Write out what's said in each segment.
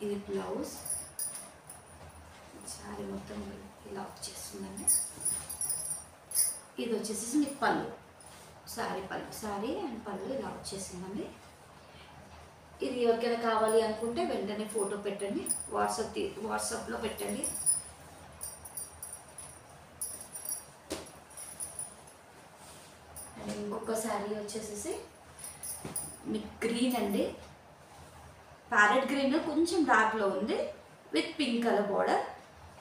ఇది బ్లౌజ్. శారీ మొత్తం ఇలా వచ్చేస్తుందండి. ఇది వచ్చేసి మీకు పళ్ళు, శారీ అండ్ పళ్ళు ఇలా వచ్చేసిందండి. ఇది ఎవరికైనా కావాలి అనుకుంటే వెంటనే ఫోటో పెట్టండి, వాట్సాప్లో పెట్టండి. అండ్ ఇంకొక శారీ వచ్చేసి మీకు గ్రీన్ అండి, ప్యారెట్ గ్రీన్ కొంచెం డార్క్లో ఉంది with pink colour border.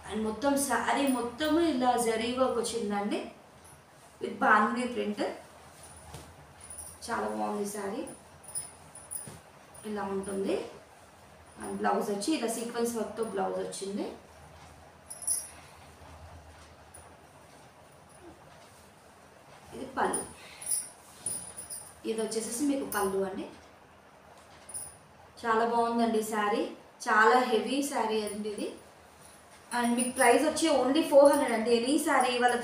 And మొత్తం శారీ మొత్తము ఇలా జరీ వర్క్ వచ్చిందండి విత్ బాందిని ప్రింట్. చాలా బాగుంది శారీ, ఇలా ఉంటుంది. అండ్ బ్లౌజ్ వచ్చి ఇలా సీక్వెన్స్ వర్క్తో బ్లౌజ్ వచ్చింది. ఇది పళ్ళు, ఇది వచ్చేసి మీకు పళ్ళు అండి. చాలా బాగుందండి శారీ, చాలా హెవీ శారీ అండి ఇది. అండ్ మీకు ప్రైస్ వచ్చి ఓన్లీ 400 అండి. ఎనీ శారీ ఇవాళ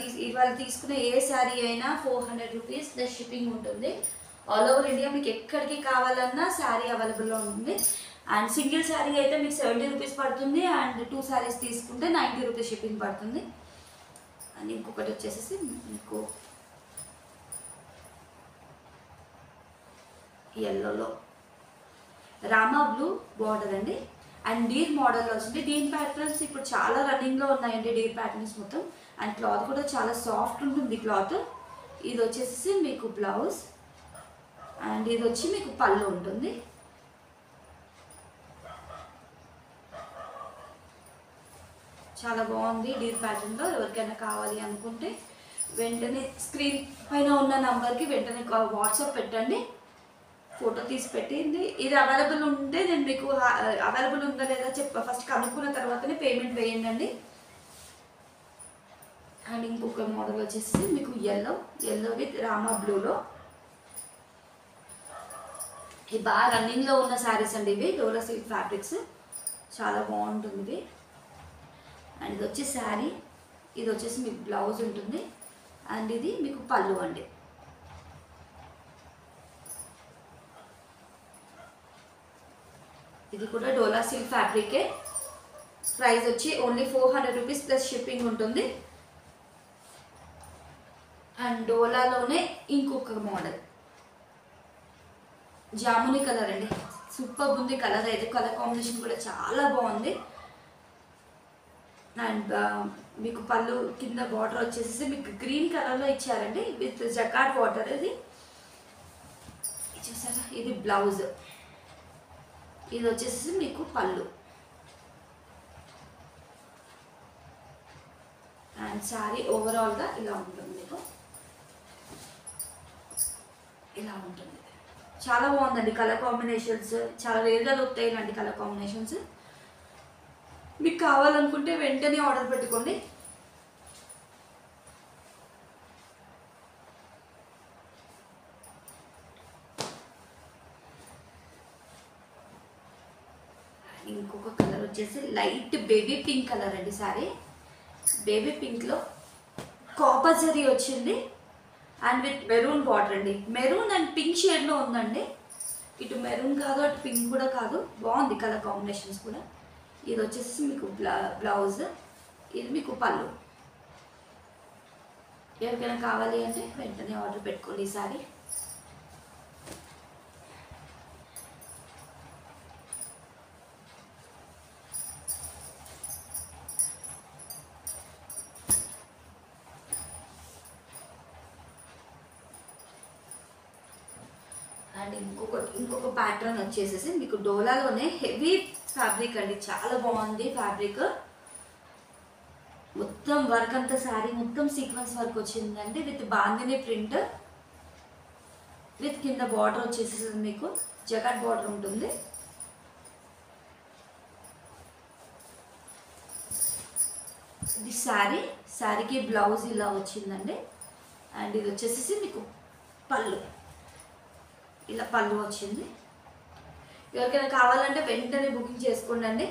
తీసుకునే ఏ శారీ అయినా 400 రూపీస్ ప్లస్ షిప్పింగ్ ఉంటుంది. ఆల్ ఓవర్ ఇండియా మీకు ఎక్కడికి కావాలన్నా శారీ అవైలబుల్లో ఉంటుంది. అండ్ సింగిల్ శారీ అయితే మీకు 70 రూపీస్ పడుతుంది. అండ్ 2 శారీస్ తీసుకుంటే 90 రూపీస్ షిప్పింగ్ పడుతుంది. అండ్ ఇంకొకటి వచ్చేసి మీకు ఎల్లోలో రామా బ్లూ బార్డర్ అండి. అండ్ డీర్ మోడల్లో వచ్చింది. డీర్ ప్యాటర్న్స్ ఇప్పుడు చాలా రన్నింగ్లో ఉన్నాయండి, డీర్ ప్యాటర్న్స్ మొత్తం. అండ్ క్లాత్ కూడా చాలా సాఫ్ట్ ఉంటుంది క్లాత్. ఇది వచ్చేసి మీకు బ్లౌజ్ అండ్ ఇది వచ్చి మీకు పళ్ళు ఉంటుంది. చాలా బాగుంది డీర్ ప్యాటర్న్లో. ఎవరికైనా కావాలి అనుకుంటే వెంటనే స్క్రీన్ పైన ఉన్న నంబర్కి వెంటనే వాట్సాప్ పెట్టండి, ఫోటో తీసి పెట్టింది. ఇది అవైలబుల్ ఉంటే నేను మీకు అవైలబుల్ ఉందా లేదా ఫస్ట్ కనుక్కున్న తర్వాతనే పేమెంట్ వేయండి. అండ్ ఇంకొక మోడల్ వచ్చేసి మీకు ఎల్లో విత్ రామా బ్లూలో. ఇది బాగా రన్నింగ్లో ఉన్న శారీస్ అండి ఇవి, డోలా సిల్క్ ఫ్యాబ్రిక్స్. చాలా బాగుంటుంది ఇది. అండ్ ఇది వచ్చి శారీ, ఇది వచ్చేసి మీకు బ్లౌజ్ ఉంటుంది. అండ్ ఇది మీకు పళ్ళు అండి. ఇది కూడా డోలా సిల్క్ ఫ్యాబ్రికే. ప్రైస్ వచ్చి ఓన్లీ 400 రూపీస్ ప్లస్ షిప్పింగ్ ఉంటుంది. అండ్ డోలాలోనే ఇంకొక మోడల్ జాముని కలర్ అండి. సూపర్ ఉంది కలర్ అయితే, కలర్ కాంబినేషన్ కూడా చాలా బాగుంది. అండ్ మీకు పళ్ళు కింద బార్డర్ వచ్చేసి మీకు గ్రీన్ కలర్లో ఇచ్చారండి విత్ జకార్డ్ బార్డర్. ఇది చూసారా, ఇది బ్లౌజ్, ఇది వచ్చేసి మీకు పళ్ళు. అండ్ శారీ ఓవరాల్గా ఇలా ఉంటుంది, మీకు ఇలా ఉంటుంది. చాలా బాగుందండి కలర్ కాంబినేషన్స్, చాలా రేర్గా దొరుకుతాయి ఇలాంటి కలర్ కాంబినేషన్స్. మీకు కావాలనుకుంటే వెంటనే ఆర్డర్ పెట్టుకోండి. ఇంకొక కలర్ వచ్చేసి లైట్ బేబీ పింక్ కలర్ అండి. సారీ బేబీ పింక్లో కాపర్ జరీ వచ్చింది అండ్ విత్ మెరూన్ బార్డర్ అండి. మెరూన్ అండ్ పింక్ షేడ్లో ఉందండి. ఇటు మెరూన్ కాదు, అటు పింక్ కూడా కాదు. బాగుంది కలర్ కాంబినేషన్స్ కూడా. ఇది వచ్చేసి మీకు బ్లౌజ్, ఇది మీకు పళ్ళు. ఎవరికైనా కావాలి అంటే వెంటనే ఆర్డర్ పెట్టుకోండి ఈసారి. అండ్ ఇంకొక ప్యాటర్న్ వచ్చేసేసి మీకు డోలాలోనే హెవీ ఫ్యాబ్రిక్ అండి. చాలా బాగుంది ఫ్యాబ్రిక్. మొత్తం వర్క్ అంతా శారీ మొత్తం సీక్వెన్స్ వర్క్ వచ్చిందండి విత్ బాందిని ప్రింట్, విత్ కింద బార్డర్ వచ్చేసి మీకు జకాట్ బార్డర్ ఉంటుంది. ఇది శారీకి బ్లౌజ్ ఇలా వచ్చిందండి. అండ్ ఇది వచ్చేసి మీకు పళ్ళు, ఇలా పళ్ళు వచ్చింది. ఎవరికైనా కావాలంటే వెంటనే బుకింగ్ చేసుకోండి.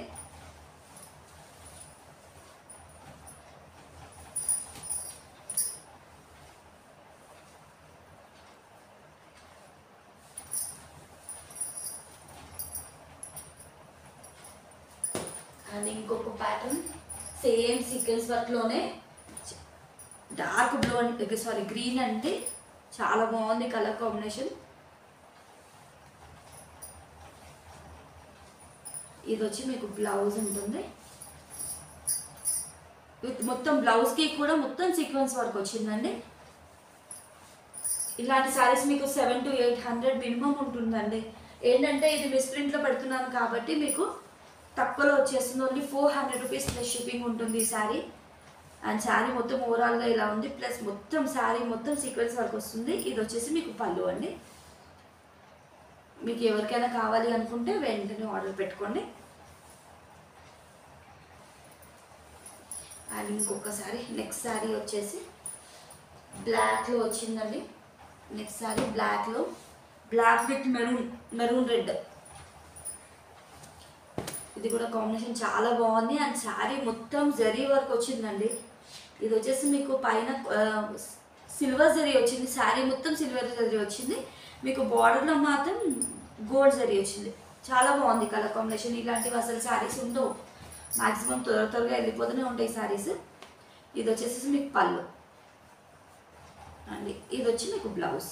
అండ్ ఇంకొక ప్యాటర్న్ సేమ్ సీక్వెన్స్ వర్క్లోనే డార్క్ బ్లూ అంటే సారీ గ్రీన్ అంటే చాలా బాగుంది కలర్ కాంబినేషన్. ఇది వచ్చి మీకు బ్లౌజ్ ఉంటుంది విత్ మొత్తం బ్లౌజ్కి కూడా మొత్తం సీక్వెన్స్ వర్క్ వచ్చిందండి. ఇలాంటి శారీస్ మీకు 700 to 800 మినిమం ఉంటుందండి. ఏంటంటే ఇది మిస్ప్రింట్లో పెడుతున్నాను కాబట్టి మీకు తక్కువలో వచ్చేస్తుంది. ఓన్లీ 400 రూపీస్ ప్లస్ షిప్పింగ్ ఉంటుంది ఈ శారీ. అండ్ శారీ మొత్తం ఓవరాల్గా ఇలా ఉంది, ప్లస్ మొత్తం శారీ మొత్తం సీక్వెన్స్ వర్క్ వస్తుంది. ఇది వచ్చేసి మీకు పళ్ళు అండి. మీకు ఎవరికైనా కావాలి అనుకుంటే వెంటనే ఆర్డర్ పెట్టుకోండి. అండ్ ఇంకొక శారీ, నెక్స్ట్ శారీ వచ్చేసి బ్లాక్లో వచ్చిందండి. నెక్స్ట్ శారీ బ్లాక్లో, బ్లాక్ విత్ మెరూన్ రెడ్. ఇది కూడా కాంబినేషన్ చాలా బాగుంది. అండ్ శారీ మొత్తం జరీ వర్క్ వచ్చిందండి. ఇది వచ్చేసి మీకు పైన సిల్వర్ జరీ వచ్చింది, శారీ మొత్తం సిల్వర్ జరీ వచ్చింది. మీకు బార్డర్లో మాత్రం గోల్డ్ జరీ వచ్చింది. చాలా బాగుంది కలర్ కాంబినేషన్. ఇలాంటివి అసలు శారీస్ ఉండవు, మ్యాక్సిమం త్వరగా వెళ్ళిపోతూనే ఉంటాయి శారీస్. ఇది వచ్చేసి మీకు పళ్ళు అండి. ఇది వచ్చి మీకు బ్లౌజ్.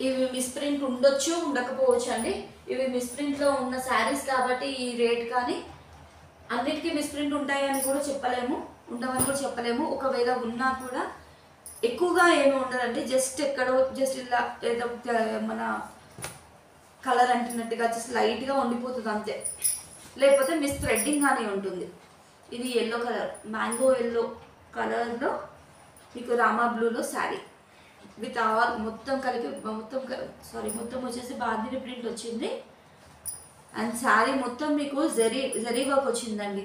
ఇవి మిస్ప్రింట్ ఉండొచ్చు, ఉండకపోవచ్చు అండి. ఇవి మిస్ప్రింట్లో ఉన్న శారీస్ కాబట్టి ఈ రేట్, కానీ అన్నిటికీ మిస్ప్రింట్ ఉంటాయని కూడా చెప్పలేము, ఉండవని కూడా చెప్పలేము. ఒకవేళ ఉన్నా కూడా ఎక్కువగా ఏమి ఉండదండి, జస్ట్ ఎక్కడో జస్ట్ ఇలా ఏదో మన కలర్ అంటున్నట్టుగా జస్ట్ లైట్గా ఉండిపోతుంది అంతే. లేకపోతే మిస్ థ్రెడ్డింగ్ కానీ ఉంటుంది. ఇది ఎల్లో కలర్, మ్యాంగో ఎల్లో కలర్లో మీకు రామా బ్లూలో శారీ విత్ ఆల్ మొత్తం కలిపి మొత్తం వచ్చేసి బాందిని ప్రింట్ వచ్చింది. అండ్ శారీ మొత్తం మీకు జరీ వర్క్ వచ్చిందండి.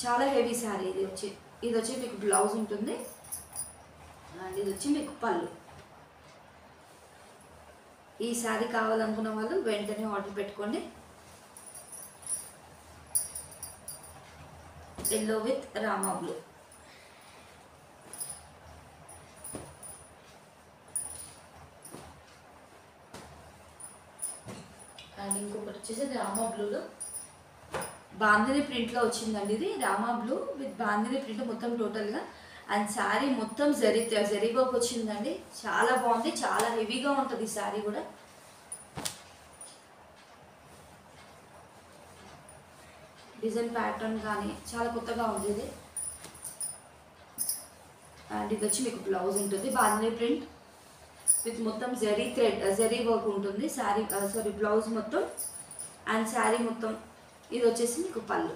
చాలా హెవీ శారీ. ఇది వచ్చి మీకు బ్లౌజ్ ఉంటుంది. అండ్ ఇది వచ్చి మీకు పళ్ళు. ఈ శారీ కావాలనుకున్న వాళ్ళు వెంటనే ఆర్డర్ పెట్టుకోండి. Yellow with Rama blue. And ఇంకొకటి వచ్చేసి రామా బ్లూలో బాందిని ప్రింట్లో వచ్చిందండి. ఇది Rama blue with bandhani print మొత్తం టోటల్గా. అండ్ శారీ మొత్తం జరీ వర్క్ వచ్చిందండి. చాలా బాగుంది, చాలా హెవీగా ఉంటుంది ఈ శారీ కూడా. డిజైన్ ప్యాటర్న్ కానీ చాలా కొత్తగా ఉంది ఇది. అండ్ ఇది వచ్చి మీకు బ్లౌజ్ ఉంటుంది, బాందిని ప్రింట్ విత్ మొత్తం జరీ వర్క్ ఉంటుంది శారీ బ్లౌజ్ మొత్తం. అండ్ శారీ మొత్తం ఇది వచ్చేసి మీకు పళ్ళు.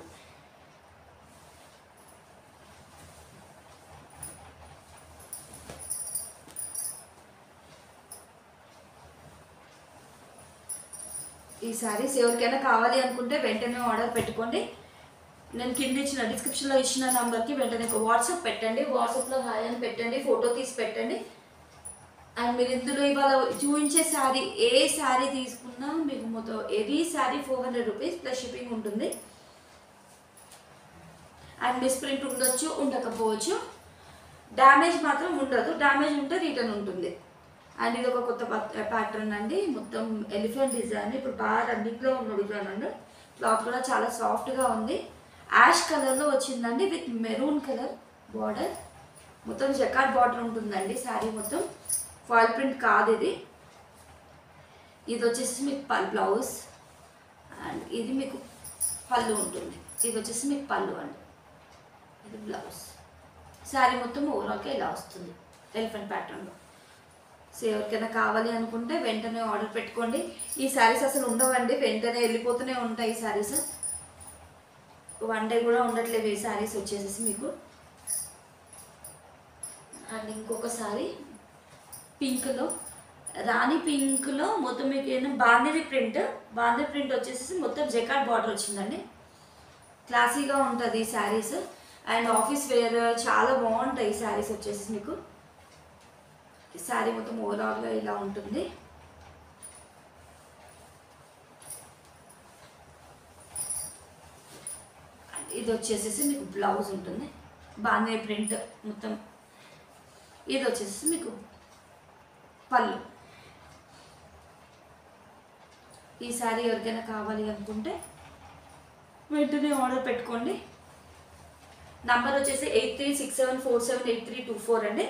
ఈ శారీస్ ఎవరికైనా కావాలి అనుకుంటే వెంటనే ఆర్డర్ పెట్టుకోండి. నేను కింద ఇచ్చిన డిస్క్రిప్షన్లో ఇచ్చిన నెంబర్కి వెంటనే వాట్సాప్ పెట్టండి. వాట్సాప్లో హాయ్ అని పెట్టండి, ఫోటో తీసి పెట్టండి. అండ్ మీరు ఇందులో ఇవాళ చూపించే శారీ ఏ శారీ తీసుకున్నా మీకు మొత్తం any sari 400 rupees plus shipping ఉంటుంది. అండ్ మిస్ప్రింట్ ఉండొచ్చు, ఉండకపోవచ్చు. డ్యామేజ్ మాత్రం ఉండదు, డ్యామేజ్ ఉంటే రిటర్న్ ఉంటుంది. అండ్ ఇది ఒక కొత్త ప్యాటర్న్ అండి, మొత్తం ఎలిఫెంట్ డిజైన్. ఇప్పుడు బాగా రన్నింగ్లో ఉన్న డిజైన్ అండి. క్లాత్ కూడా చాలా సాఫ్ట్గా ఉంది. యాష్ కలర్లో వచ్చిందండి విత్ మెరూన్ కలర్ బార్డర్. మొత్తం జకార్డ్ బార్డర్ ఉంటుందండి శారీ మొత్తం, ఫాయిల్ ప్రింట్ కాదు ఇది. ఇది వచ్చేసి మీకు బ్లౌజ్. అండ్ ఇది మీకు పళ్ళు ఉంటుంది. ఇది వచ్చేసి మీకు పళ్ళు అండి, ఇది బ్లౌజ్. శారీ మొత్తం ఓవరాల్గా ఇలా వస్తుంది ఎలిఫెంట్ ప్యాటర్న్లో. సో ఎవరికైనా కావాలి అనుకుంటే వెంటనే ఆర్డర్ పెట్టుకోండి. ఈ శారీస్ అసలు ఉండవండి, వెంటనే వెళ్ళిపోతూనే ఉంటాయి ఈ శారీస్. 1 డే కూడా ఉండట్లేదు ఈ శారీస్ వచ్చేసేసి మీకు. అండ్ ఇంకొక శారీ పింక్లో, రాణి పింక్లో మొత్తం మీకు ఏంటంటే బాందిని ప్రింట్ వచ్చేసి మొత్తం జకార్డ్ బార్డర్ వచ్చిందండి. క్లాసీగా ఉంటుంది ఈ శారీస్. అండ్ ఆఫీస్ వేర్ చాలా బాగుంటాయి ఈ శారీస్ వచ్చేసి మీకు. ఈ శారీ మొత్తం ఓవరాల్గా ఇలా ఉంటుంది. ఇది వచ్చేసేసి మీకు బ్లౌజ్ ఉంటుంది, బాగానే ప్రింట్ మొత్తం. ఇది వచ్చేసి మీకు పళ్ళు. ఈ శారీ ఎవరికైనా కావాలి అనుకుంటే వెంటనే ఆర్డర్ పెట్టుకోండి. నంబర్ వచ్చేసి 8367478324 అండి.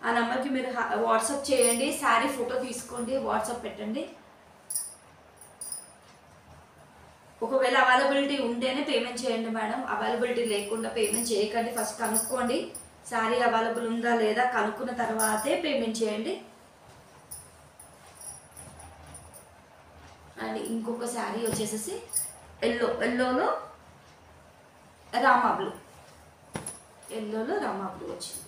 ఆ నెంబర్కి మీరు వాట్సాప్ చేయండి, శారీ ఫోటో తీసుకోండి, వాట్సాప్ పెట్టండి. ఒకవేళ అవైలబిలిటీ ఉంటేనే పేమెంట్ చేయండి మేడం, అవైలబిలిటీ లేకుండా పేమెంట్ చేయకండి. ఫస్ట్ కనుక్కోండి శారీ అవైలబుల్ ఉందా లేదా, కనుక్కున్న తర్వాతే పేమెంట్ చేయండి. అండ్ ఇంకొక శారీ వచ్చేసేసి ఎల్లోలో రామా బ్లూ, ఎల్లోలో రామా బ్లూ వచ్చింది.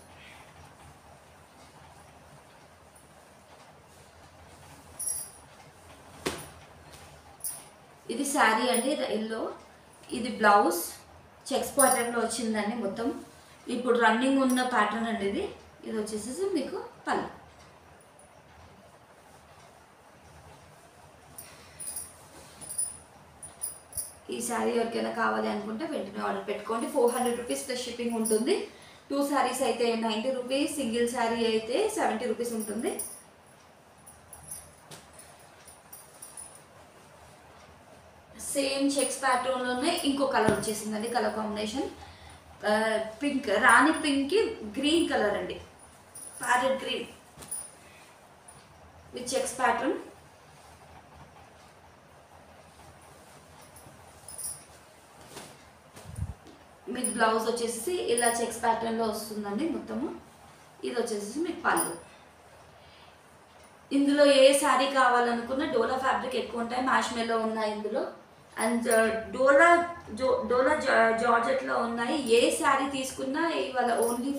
ఇది శారీ అండి ఎల్లో, ఇది బ్లౌజ్ చెక్స్ ప్యాటర్న్లో వచ్చిందండి మొత్తం. ఇప్పుడు రన్నింగ్ ఉన్న ప్యాటర్న్ అండి ఇది. ఇది వచ్చేసేసి మీకు పళ్ళు. ఈ శారీ ఎవరికైనా కావాలి అనుకుంటే వెంటనే ఆర్డర్ పెట్టుకోండి. 400 రూపీస్ ప్లస్ షిప్పింగ్ ఉంటుంది. 2 శారీస్ అయితే 90 రూపీస్, సింగిల్ శారీ అయితే 70 రూపీస్ ఉంటుంది. సేమ్ చెక్స్ ప్యాటర్న్లోనే ఇంకో కలర్ వచ్చేసిందండి, కలర్ కాంబినేషన్ పింక్, రాణి పింక్కి గ్రీన్ కలర్ అండి, parrot green with checks pattern. మీకు బ్లౌజ్ వచ్చేసి ఇలా చెక్స్ ప్యాటర్న్లో వస్తుందండి మొత్తము. ఇది వచ్చేసి మీకు పళ్ళు. ఇందులో ఏ శారీ కావాలనుకున్న డోలా ఫ్యాబ్రిక్ ఎక్కువ ఉంటాయి, మ్యాష్మెల్లో ఉన్నాయి ఇందులో. అండ్ డోలా జార్జెట్లో ఉన్నాయి. ఏ శారీ తీసుకున్నా ఇవాళ ఓన్లీ